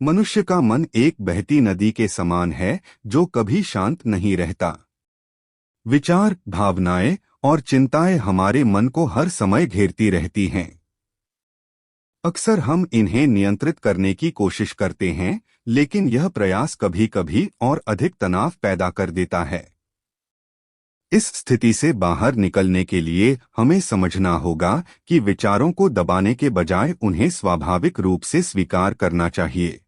मनुष्य का मन एक बहती नदी के समान है जो कभी शांत नहीं रहता। विचार, भावनाएं और चिंताएं हमारे मन को हर समय घेरती रहती हैं। अक्सर हम इन्हें नियंत्रित करने की कोशिश करते हैं, लेकिन यह प्रयास कभी-कभी और अधिक तनाव पैदा कर देता है। इस स्थिति से बाहर निकलने के लिए हमें समझना होगा कि विचारों को दबाने के बजाय उन्हें स्वाभाविक रूप से स्वीकार करना चाहिए।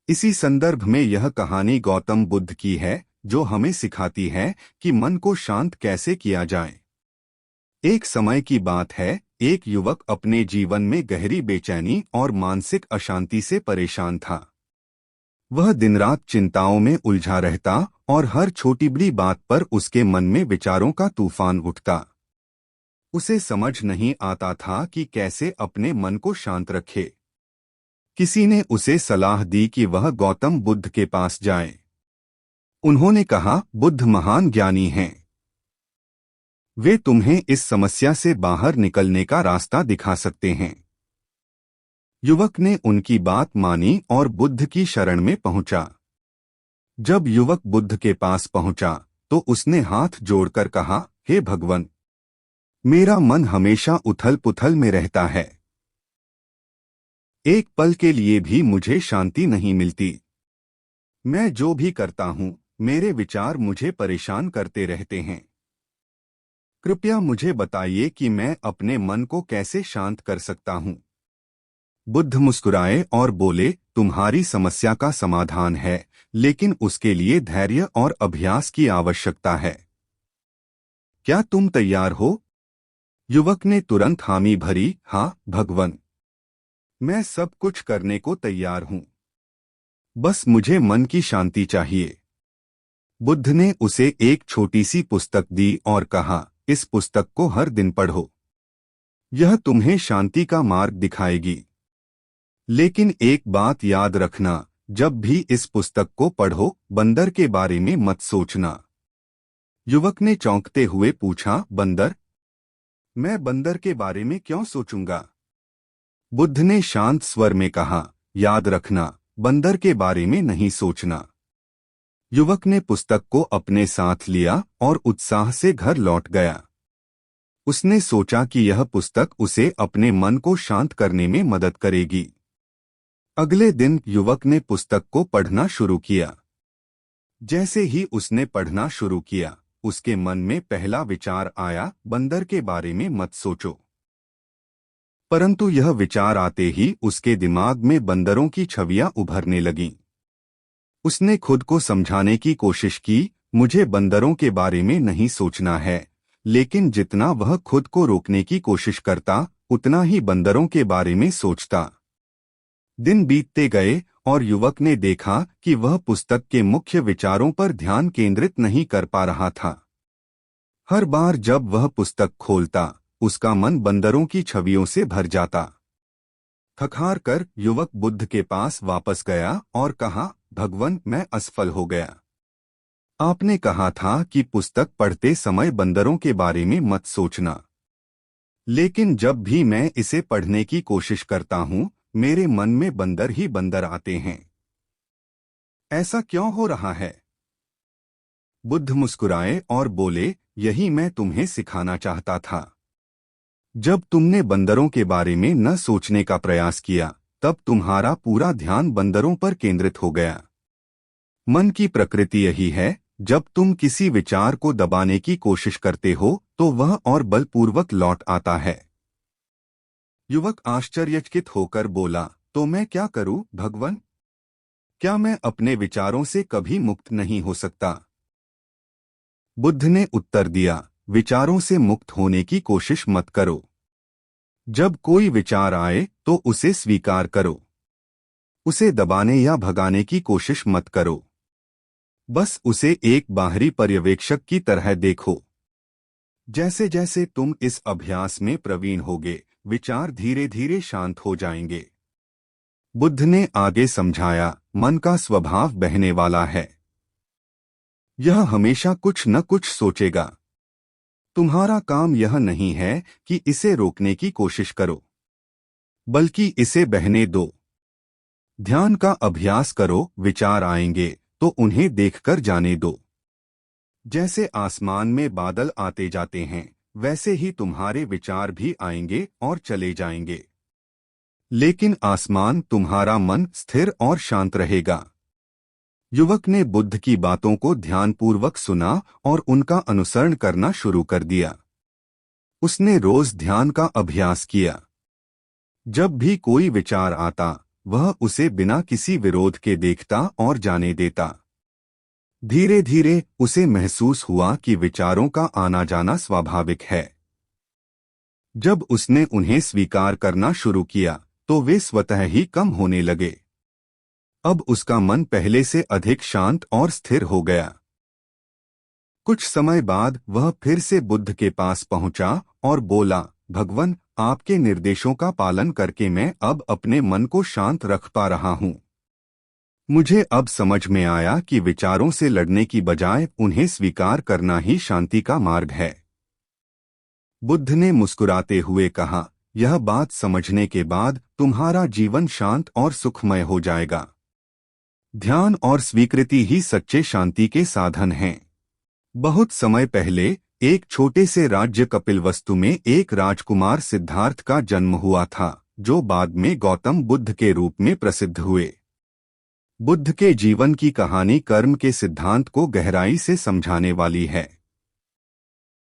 इसी संदर्भ में यह कहानी गौतम बुद्ध की है, जो हमें सिखाती है कि मन को शांत कैसे किया जाए। एक समय की बात है, एक युवक अपने जीवन में गहरी बेचैनी और मानसिक अशांति से परेशान था। वह दिन रात चिंताओं में उलझा रहता और हर छोटी बड़ी बात पर उसके मन में विचारों का तूफान उठता। उसे समझ नहीं आता था कि कैसे अपने मन को शांत रखे। किसी ने उसे सलाह दी कि वह गौतम बुद्ध के पास जाए। उन्होंने कहा, बुद्ध महान ज्ञानी हैं। वे तुम्हें इस समस्या से बाहर निकलने का रास्ता दिखा सकते हैं। युवक ने उनकी बात मानी और बुद्ध की शरण में पहुंचा। जब युवक बुद्ध के पास पहुंचा, तो उसने हाथ जोड़कर कहा, हे भगवान, मेरा मन हमेशा उथल पुथल में रहता है। एक पल के लिए भी मुझे शांति नहीं मिलती। मैं जो भी करता हूं, मेरे विचार मुझे परेशान करते रहते हैं। कृपया मुझे बताइए कि मैं अपने मन को कैसे शांत कर सकता हूं। बुद्ध मुस्कुराए और बोले, तुम्हारी समस्या का समाधान है, लेकिन उसके लिए धैर्य और अभ्यास की आवश्यकता है। क्या तुम तैयार हो? युवक ने तुरंत हामी भरी, हाँ भगवान, मैं सब कुछ करने को तैयार हूं। बस मुझे मन की शांति चाहिए। बुद्ध ने उसे एक छोटी सी पुस्तक दी और कहा, इस पुस्तक को हर दिन पढ़ो। यह तुम्हें शांति का मार्ग दिखाएगी। लेकिन एक बात याद रखना, जब भी इस पुस्तक को पढ़ो, बंदर के बारे में मत सोचना। युवक ने चौंकते हुए पूछा, बंदर? मैं बंदर के बारे में क्यों सोचूंगा? बुद्ध ने शांत स्वर में कहा, याद रखना, बंदर के बारे में नहीं सोचना। युवक ने पुस्तक को अपने साथ लिया और उत्साह से घर लौट गया। उसने सोचा कि यह पुस्तक उसे अपने मन को शांत करने में मदद करेगी। अगले दिन युवक ने पुस्तक को पढ़ना शुरू किया। जैसे ही उसने पढ़ना शुरू किया, उसके मन में पहला विचार आया, बंदर के बारे में मत सोचो। परंतु यह विचार आते ही उसके दिमाग में बंदरों की छवियां उभरने लगीं। उसने खुद को समझाने की कोशिश की, मुझे बंदरों के बारे में नहीं सोचना है, लेकिन जितना वह खुद को रोकने की कोशिश करता, उतना ही बंदरों के बारे में सोचता। दिन बीतते गए और युवक ने देखा कि वह पुस्तक के मुख्य विचारों पर ध्यान केंद्रित नहीं कर पा रहा था। हर बार जब वह पुस्तक खोलता, उसका मन बंदरों की छवियों से भर जाता। थक-हार कर युवक बुद्ध के पास वापस गया और कहा, भगवान, मैं असफल हो गया। आपने कहा था कि पुस्तक पढ़ते समय बंदरों के बारे में मत सोचना। लेकिन जब भी मैं इसे पढ़ने की कोशिश करता हूं, मेरे मन में बंदर ही बंदर आते हैं। ऐसा क्यों हो रहा है? बुद्ध मुस्कुराए और बोले, यही मैं तुम्हें सिखाना चाहता था। जब तुमने बंदरों के बारे में न सोचने का प्रयास किया, तब तुम्हारा पूरा ध्यान बंदरों पर केंद्रित हो गया। मन की प्रकृति यही है, जब तुम किसी विचार को दबाने की कोशिश करते हो, तो वह और बलपूर्वक लौट आता है। युवक आश्चर्यचकित होकर बोला, तो मैं क्या करूं, भगवान? क्या मैं अपने विचारों से कभी मुक्त नहीं हो सकता? बुद्ध ने उत्तर दिया, विचारों से मुक्त होने की कोशिश मत करो। जब कोई विचार आए, तो उसे स्वीकार करो। उसे दबाने या भगाने की कोशिश मत करो। बस उसे एक बाहरी पर्यवेक्षक की तरह देखो। जैसे जैसे तुम इस अभ्यास में प्रवीण होगे, विचार धीरे धीरे शांत हो जाएंगे। बुद्ध ने आगे समझाया, मन का स्वभाव बहने वाला है। यह हमेशा कुछ न कुछ सोचेगा। तुम्हारा काम यह नहीं है कि इसे रोकने की कोशिश करो, बल्कि इसे बहने दो। ध्यान का अभ्यास करो, विचार आएंगे तो उन्हें देखकर जाने दो। जैसे आसमान में बादल आते जाते हैं, वैसे ही तुम्हारे विचार भी आएंगे और चले जाएंगे, लेकिन आसमान तुम्हारा मन स्थिर और शांत रहेगा। युवक ने बुद्ध की बातों को ध्यानपूर्वक सुना और उनका अनुसरण करना शुरू कर दिया। उसने रोज ध्यान का अभ्यास किया। जब भी कोई विचार आता, वह उसे बिना किसी विरोध के देखता और जाने देता। धीरे धीरे उसे महसूस हुआ कि विचारों का आना जाना स्वाभाविक है। जब उसने उन्हें स्वीकार करना शुरू किया, तो वे स्वतः ही कम होने लगे। अब उसका मन पहले से अधिक शांत और स्थिर हो गया। कुछ समय बाद वह फिर से बुद्ध के पास पहुंचा और बोला, भगवन, आपके निर्देशों का पालन करके मैं अब अपने मन को शांत रख पा रहा हूं। मुझे अब समझ में आया कि विचारों से लड़ने की बजाय उन्हें स्वीकार करना ही शांति का मार्ग है। बुद्ध ने मुस्कुराते हुए कहा, यह बात समझने के बाद तुम्हारा जीवन शांत और सुखमय हो जाएगा। ध्यान और स्वीकृति ही सच्चे शांति के साधन हैं। बहुत समय पहले एक छोटे से राज्य कपिलवस्तु में एक राजकुमार सिद्धार्थ का जन्म हुआ था, जो बाद में गौतम बुद्ध के रूप में प्रसिद्ध हुए। बुद्ध के जीवन की कहानी कर्म के सिद्धांत को गहराई से समझाने वाली है।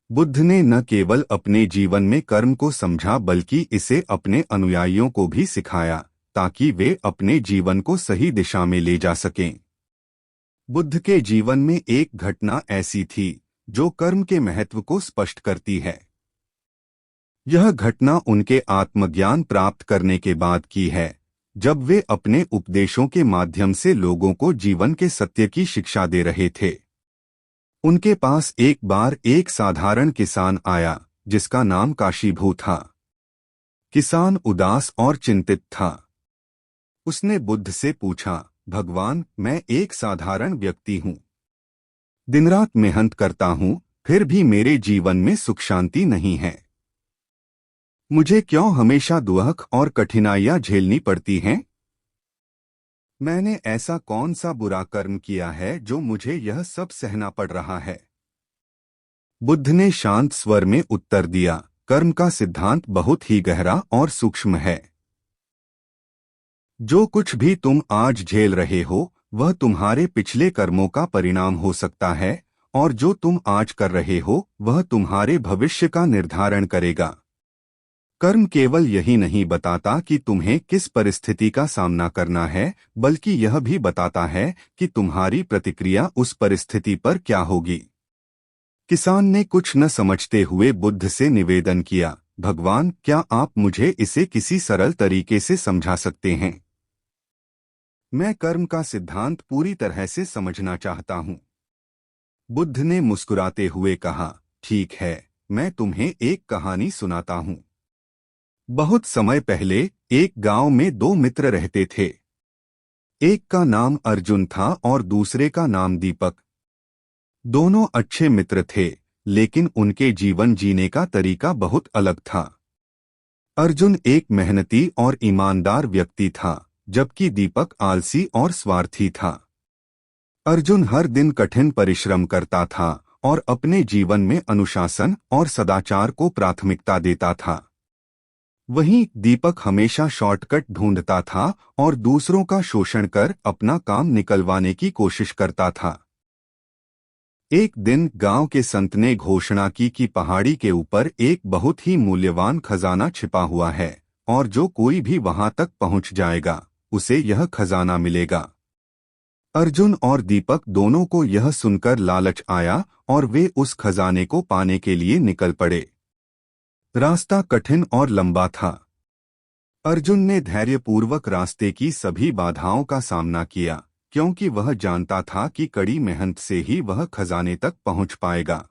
बुद्ध ने न केवल अपने जीवन में कर्म को समझा, बल्कि इसे अपने अनुयायियों को भी सिखाया, ताकि वे अपने जीवन को सही दिशा में ले जा सकें। बुद्ध के जीवन में एक घटना ऐसी थी जो कर्म के महत्व को स्पष्ट करती है। यह घटना उनके आत्मज्ञान प्राप्त करने के बाद की है, जब वे अपने उपदेशों के माध्यम से लोगों को जीवन के सत्य की शिक्षा दे रहे थे। उनके पास एक बार एक साधारण किसान आया, जिसका नाम काशीभू था। किसान उदास और चिंतित था। उसने बुद्ध से पूछा, भगवान, मैं एक साधारण व्यक्ति हूँ। दिन रात मेहनत करता हूँ, फिर भी मेरे जीवन में सुख शांति नहीं है। मुझे क्यों हमेशा दुख और कठिनाइयां झेलनी पड़ती हैं? मैंने ऐसा कौन सा बुरा कर्म किया है जो मुझे यह सब सहना पड़ रहा है? बुद्ध ने शांत स्वर में उत्तर दिया, कर्म का सिद्धांत बहुत ही गहरा और सूक्ष्म है। जो कुछ भी तुम आज झेल रहे हो, वह तुम्हारे पिछले कर्मों का परिणाम हो सकता है, और जो तुम आज कर रहे हो, वह तुम्हारे भविष्य का निर्धारण करेगा। कर्म केवल यही नहीं बताता कि तुम्हें किस परिस्थिति का सामना करना है, बल्कि यह भी बताता है कि तुम्हारी प्रतिक्रिया उस परिस्थिति पर क्या होगी। किसान ने कुछ न समझते हुए बुद्ध से निवेदन किया, भगवान, क्या आप मुझे इसे किसी सरल तरीके से समझा सकते हैं? मैं कर्म का सिद्धांत पूरी तरह से समझना चाहता हूँ। बुद्ध ने मुस्कुराते हुए कहा, ठीक है, मैं तुम्हें एक कहानी सुनाता हूँ। बहुत समय पहले एक गांव में दो मित्र रहते थे। एक का नाम अर्जुन था और दूसरे का नाम दीपक। दोनों अच्छे मित्र थे, लेकिन उनके जीवन जीने का तरीका बहुत अलग था। अर्जुन एक मेहनती और ईमानदार व्यक्ति था, जबकि दीपक आलसी और स्वार्थी था। अर्जुन हर दिन कठिन परिश्रम करता था और अपने जीवन में अनुशासन और सदाचार को प्राथमिकता देता था। वहीं दीपक हमेशा शॉर्टकट ढूंढता था और दूसरों का शोषण कर अपना काम निकलवाने की कोशिश करता था। एक दिन गांव के संत ने घोषणा की कि पहाड़ी के ऊपर एक बहुत ही मूल्यवान खजाना छिपा हुआ है, और जो कोई भी वहां तक पहुंच जाएगा, उसे यह खजाना मिलेगा। अर्जुन और दीपक दोनों को यह सुनकर लालच आया और वे उस खजाने को पाने के लिए निकल पड़े। रास्ता कठिन और लंबा था। अर्जुन ने धैर्यपूर्वक रास्ते की सभी बाधाओं का सामना किया, क्योंकि वह जानता था कि कड़ी मेहनत से ही वह खजाने तक पहुंच पाएगा।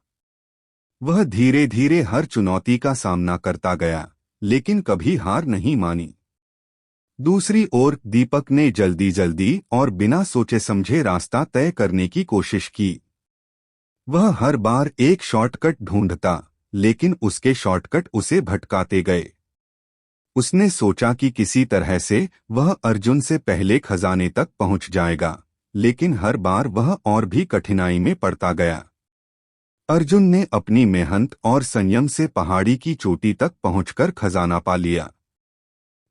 वह धीरे धीरे हर चुनौती का सामना करता गया, लेकिन कभी हार नहीं मानी। दूसरी ओर दीपक ने जल्दी जल्दी और बिना सोचे समझे रास्ता तय करने की कोशिश की। वह हर बार एक शॉर्टकट ढूंढता, लेकिन उसके शॉर्टकट उसे भटकाते गए। उसने सोचा कि किसी तरह से वह अर्जुन से पहले खजाने तक पहुंच जाएगा, लेकिन हर बार वह और भी कठिनाई में पड़ता गया। अर्जुन ने अपनी मेहनत और संयम से पहाड़ी की चोटी तक पहुंचकर खजाना पा लिया।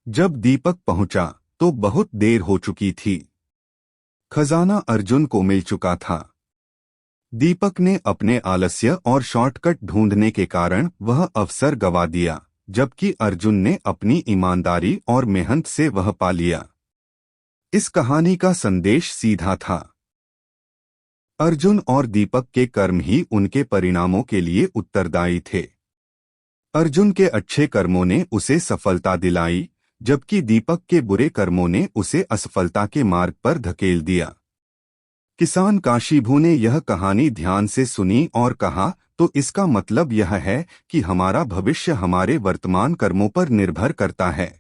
जब दीपक पहुंचा तो बहुत देर हो चुकी थी। खजाना अर्जुन को मिल चुका था। दीपक ने अपने आलस्य और शॉर्टकट ढूंढने के कारण वह अवसर गवा दिया, जबकि अर्जुन ने अपनी ईमानदारी और मेहनत से वह पा लिया। इस कहानी का संदेश सीधा था। अर्जुन और दीपक के कर्म ही उनके परिणामों के लिए उत्तरदायी थे। अर्जुन के अच्छे कर्मों ने उसे सफलता दिलाई, जबकि दीपक के बुरे कर्मों ने उसे असफलता के मार्ग पर धकेल दिया। किसान काशीभू ने यह कहानी ध्यान से सुनी और कहा, तो इसका मतलब यह है कि हमारा भविष्य हमारे वर्तमान कर्मों पर निर्भर करता है।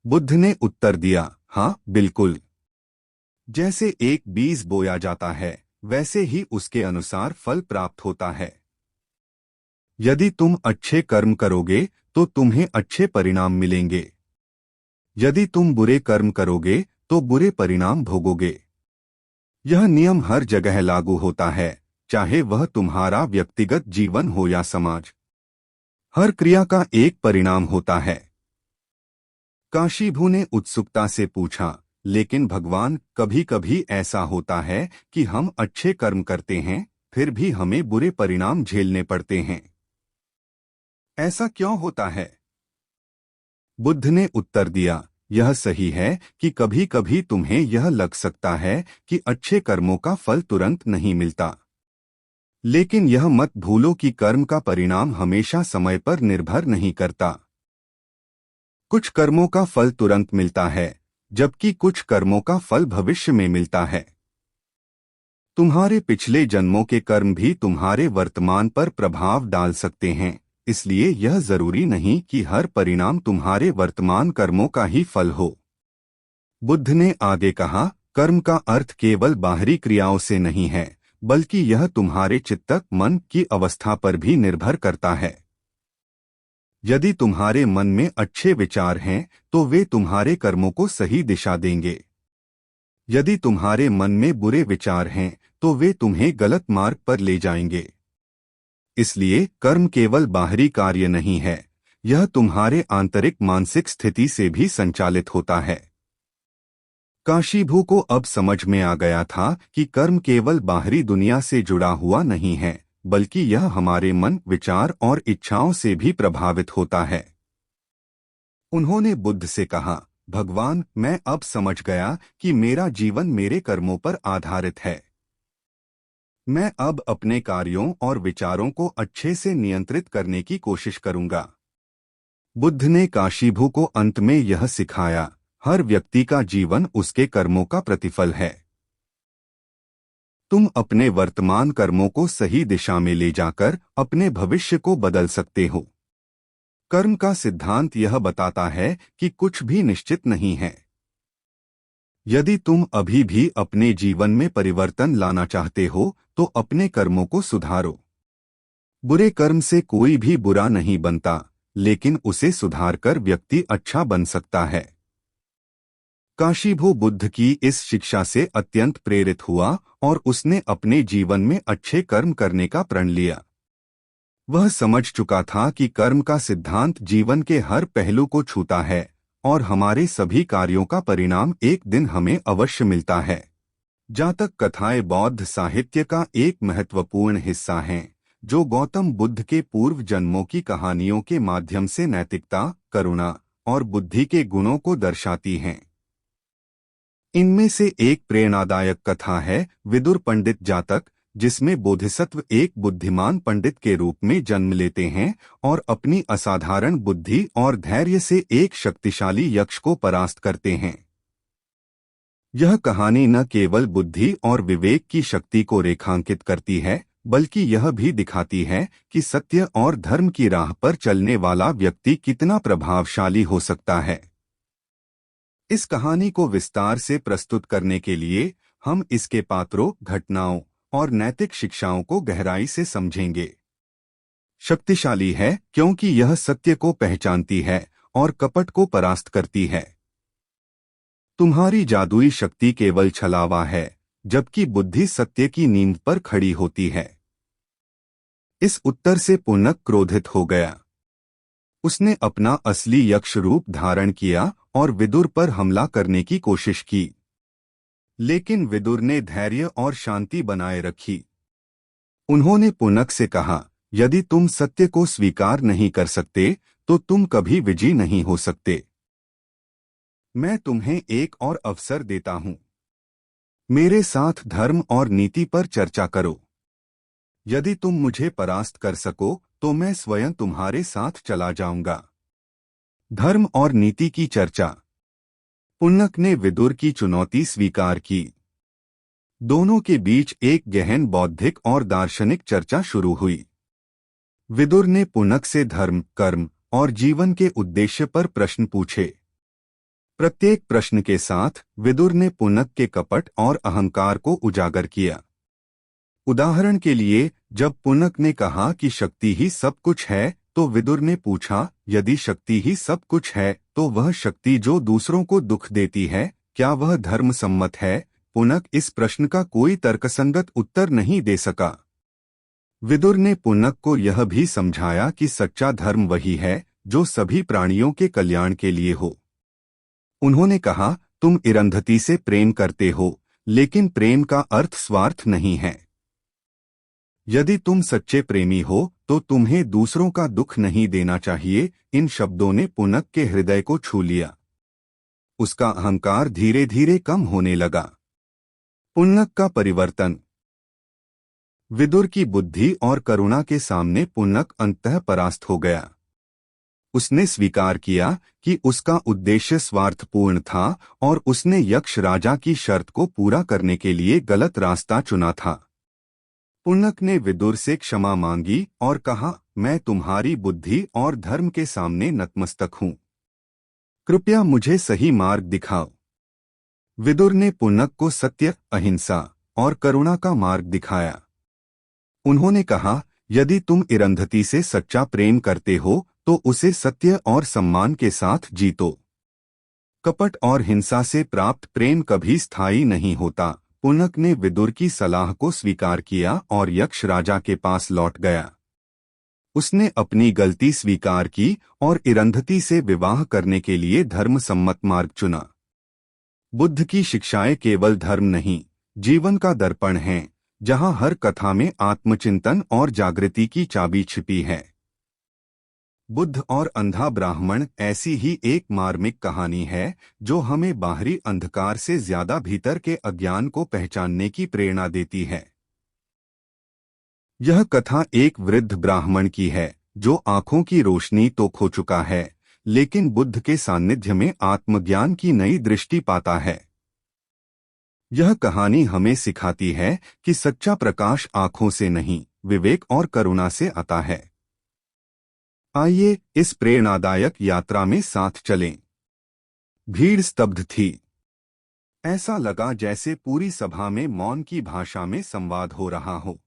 बुद्ध ने उत्तर दिया, हाँ बिल्कुल। जैसे एक बीज बोया जाता है, वैसे ही उसके अनुसार फल प्राप्त होता है। यदि तुम अच्छे कर्म करोगे तो तुम्हें अच्छे परिणाम मिलेंगे। यदि तुम बुरे कर्म करोगे तो बुरे परिणाम भोगोगे। यह नियम हर जगह लागू होता है, चाहे वह तुम्हारा व्यक्तिगत जीवन हो या समाज। हर क्रिया का एक परिणाम होता है। काशीभू ने उत्सुकता से पूछा, लेकिन भगवान, कभी कभी ऐसा होता है कि हम अच्छे कर्म करते हैं, फिर भी हमें बुरे परिणाम झेलने पड़ते हैं। ऐसा क्यों होता है? बुद्ध ने उत्तर दिया, यह सही है कि कभी कभी तुम्हें यह लग सकता है कि अच्छे कर्मों का फल तुरंत नहीं मिलता, लेकिन यह मत भूलो कि कर्म का परिणाम हमेशा समय पर निर्भर नहीं करता। कुछ कर्मों का फल तुरंत मिलता है, जबकि कुछ कर्मों का फल भविष्य में मिलता है। तुम्हारे पिछले जन्मों के कर्म भी तुम्हारे वर्तमान पर प्रभाव डाल सकते हैं, इसलिए यह जरूरी नहीं कि हर परिणाम तुम्हारे वर्तमान कर्मों का ही फल हो। बुद्ध ने आगे कहा, कर्म का अर्थ केवल बाहरी क्रियाओं से नहीं है, बल्कि यह तुम्हारे चित्त मन की अवस्था पर भी निर्भर करता है। यदि तुम्हारे मन में अच्छे विचार हैं, तो वे तुम्हारे कर्मों को सही दिशा देंगे। यदि तुम्हारे मन में बुरे विचार हैं, तो वे तुम्हें गलत मार्ग पर ले जाएंगे। इसलिए कर्म केवल बाहरी कार्य नहीं है, यह तुम्हारे आंतरिक मानसिक स्थिति से भी संचालित होता है। काशीभू को अब समझ में आ गया था कि कर्म केवल बाहरी दुनिया से जुड़ा हुआ नहीं है, बल्कि यह हमारे मन, विचार और इच्छाओं से भी प्रभावित होता है। उन्होंने बुद्ध से कहा, भगवान, मैं अब समझ गया कि मेरा जीवन मेरे कर्मों पर आधारित है। मैं अब अपने कार्यों और विचारों को अच्छे से नियंत्रित करने की कोशिश करूंगा। बुद्ध ने काशीभू को अंत में यह सिखाया, हर व्यक्ति का जीवन उसके कर्मों का प्रतिफल है। तुम अपने वर्तमान कर्मों को सही दिशा में ले जाकर अपने भविष्य को बदल सकते हो। कर्म का सिद्धांत यह बताता है कि कुछ भी निश्चित नहीं है। यदि तुम अभी भी अपने जीवन में परिवर्तन लाना चाहते हो, तो अपने कर्मों को सुधारो। बुरे कर्म से कोई भी बुरा नहीं बनता, लेकिन उसे सुधारकर व्यक्ति अच्छा बन सकता है। काशीभू बुद्ध की इस शिक्षा से अत्यंत प्रेरित हुआ और उसने अपने जीवन में अच्छे कर्म करने का प्रण लिया। वह समझ चुका था कि कर्म का सिद्धांत जीवन के हर पहलू को छूता है और हमारे सभी कार्यों का परिणाम एक दिन हमें अवश्य मिलता है। जातक कथाएं बौद्ध साहित्य का एक महत्वपूर्ण हिस्सा हैं, जो गौतम बुद्ध के पूर्व जन्मों की कहानियों के माध्यम से नैतिकता, करुणा और बुद्धि के गुणों को दर्शाती हैं। इनमें से एक प्रेरणादायक कथा है विदुर पंडित जातक, जिसमें बोधिसत्व एक बुद्धिमान पंडित के रूप में जन्म लेते हैं और अपनी असाधारण बुद्धि और धैर्य से एक शक्तिशाली यक्ष को परास्त करते हैं। यह कहानी न केवल बुद्धि और विवेक की शक्ति को रेखांकित करती है, बल्कि यह भी दिखाती है कि सत्य और धर्म की राह पर चलने वाला व्यक्ति कितना प्रभावशाली हो सकता है। इस कहानी को विस्तार से प्रस्तुत करने के लिए हम इसके पात्रों, घटनाओं और नैतिक शिक्षाओं को गहराई से समझेंगे। शक्तिशाली है क्योंकि यह सत्य को पहचानती है और कपट को परास्त करती है। तुम्हारी जादुई शक्ति केवल छलावा है, जबकि बुद्धि सत्य की नींव पर खड़ी होती है। इस उत्तर से पुनक क्रोधित हो गया। उसने अपना असली यक्ष रूप धारण किया और विदुर पर हमला करने की कोशिश की, लेकिन विदुर ने धैर्य और शांति बनाए रखी। उन्होंने पुनक से कहा, यदि तुम सत्य को स्वीकार नहीं कर सकते तो तुम कभी विजयी नहीं हो सकते। मैं तुम्हें एक और अवसर देता हूं। मेरे साथ धर्म और नीति पर चर्चा करो। यदि तुम मुझे परास्त कर सको तो मैं स्वयं तुम्हारे साथ चला जाऊंगा। धर्म और नीति की चर्चा। पुनक ने विदुर की चुनौती स्वीकार की। दोनों के बीच एक गहन बौद्धिक और दार्शनिक चर्चा शुरू हुई। विदुर ने पुनक से धर्म, कर्म और जीवन के उद्देश्य पर प्रश्न पूछे। प्रत्येक प्रश्न के साथ विदुर ने पुनक के कपट और अहंकार को उजागर किया। उदाहरण के लिए, जब पुनक ने कहा कि शक्ति ही सब कुछ है, तो विदुर ने पूछा, यदि शक्ति ही सब कुछ है तो वह शक्ति जो दूसरों को दुख देती है, क्या वह धर्म सम्मत है? पुनक इस प्रश्न का कोई तर्कसंगत उत्तर नहीं दे सका। विदुर ने पुनक को यह भी समझाया कि सच्चा धर्म वही है जो सभी प्राणियों के कल्याण के लिए हो। उन्होंने कहा, तुम इरंधति से प्रेम करते हो, लेकिन प्रेम का अर्थ स्वार्थ नहीं है। यदि तुम सच्चे प्रेमी हो तो तुम्हें दूसरों का दुख नहीं देना चाहिए। इन शब्दों ने पुनक के हृदय को छू लिया। उसका अहंकार धीरे धीरे कम होने लगा। पुनक का परिवर्तन। विदुर की बुद्धि और करुणा के सामने पुनक अंततः परास्त हो गया। उसने स्वीकार किया कि उसका उद्देश्य स्वार्थपूर्ण था और उसने यक्ष राजा की शर्त को पूरा करने के लिए गलत रास्ता चुना था। पुनक ने विदुर से क्षमा मांगी और कहा, मैं तुम्हारी बुद्धि और धर्म के सामने नतमस्तक हूं। कृपया मुझे सही मार्ग दिखाओ। विदुर ने पुनक को सत्य, अहिंसा और करुणा का मार्ग दिखाया। उन्होंने कहा, यदि तुम इरंधति से सच्चा प्रेम करते हो तो उसे सत्य और सम्मान के साथ जीतो। कपट और हिंसा से प्राप्त प्रेम कभी स्थायी नहीं होता। पुनक ने विदुर की सलाह को स्वीकार किया और यक्ष राजा के पास लौट गया। उसने अपनी गलती स्वीकार की और इरंधति से विवाह करने के लिए धर्मसम्मत मार्ग चुना। बुद्ध की शिक्षाएं केवल धर्म नहीं, जीवन का दर्पण हैं, जहां हर कथा में आत्मचिंतन और जागृति की चाबी छिपी है। बुद्ध और अंधा ब्राह्मण ऐसी ही एक मार्मिक कहानी है जो हमें बाहरी अंधकार से ज्यादा भीतर के अज्ञान को पहचानने की प्रेरणा देती है। यह कथा एक वृद्ध ब्राह्मण की है जो आंखों की रोशनी तो खो चुका है, लेकिन बुद्ध के सानिध्य में आत्मज्ञान की नई दृष्टि पाता है। यह कहानी हमें सिखाती है कि सच्चा प्रकाश आंखों से नहीं, विवेक और करुणा से आता है। आइए इस प्रेरणादायक यात्रा में साथ चलें। भीड़ स्तब्ध थी। ऐसा लगा जैसे पूरी सभा में मौन की भाषा में संवाद हो रहा हो।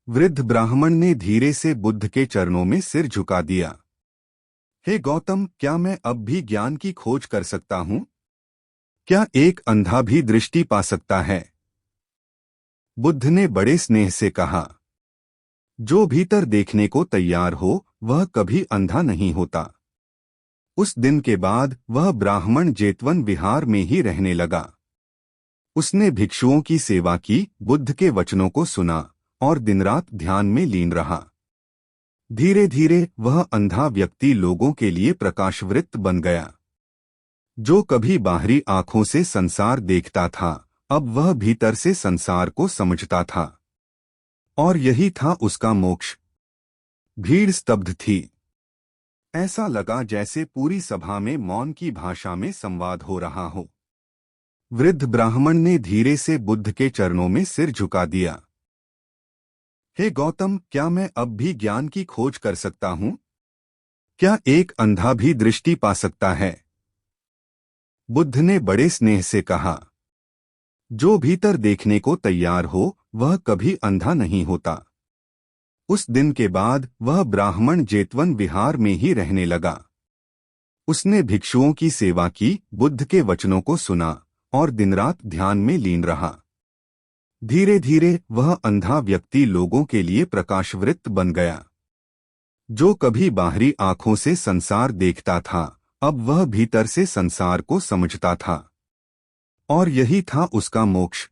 वृद्ध ब्राह्मण ने धीरे से बुद्ध के चरणों में सिर झुका दिया। हे गौतम, क्या मैं अब भी ज्ञान की खोज कर सकता हूं? क्या एक अंधा भी दृष्टि पा सकता है? बुद्ध ने बड़े स्नेह से कहा, जो भीतर देखने को तैयार हो वह कभी अंधा नहीं होता। उस दिन के बाद वह ब्राह्मण जेतवन विहार में ही रहने लगा। उसने भिक्षुओं की सेवा की, बुद्ध के वचनों को सुना और दिनरात ध्यान में लीन रहा। धीरे धीरे वह अंधा व्यक्ति लोगों के लिए प्रकाशवृत्त बन गया। जो कभी बाहरी आंखों से संसार देखता था, अब वह भीतर से संसार को समझता था। और यही था उसका मोक्ष। भीड़ स्तब्ध थी। ऐसा लगा जैसे पूरी सभा में मौन की भाषा में संवाद हो रहा हो। वृद्ध ब्राह्मण ने धीरे से बुद्ध के चरणों में सिर झुका दिया। हे गौतम, क्या मैं अब भी ज्ञान की खोज कर सकता हूं? क्या एक अंधा भी दृष्टि पा सकता है? बुद्ध ने बड़े स्नेह से कहा, जो भीतर देखने को तैयार हो वह कभी अंधा नहीं होता। उस दिन के बाद वह ब्राह्मण जेतवन विहार में ही रहने लगा। उसने भिक्षुओं की सेवा की, बुद्ध के वचनों को सुना और दिन रात ध्यान में लीन रहा। धीरे धीरे वह अंधा व्यक्ति लोगों के लिए प्रकाशवृत्त बन गया। जो कभी बाहरी आंखों से संसार देखता था, अब वह भीतर से संसार को समझता था। और यही था उसका मोक्ष,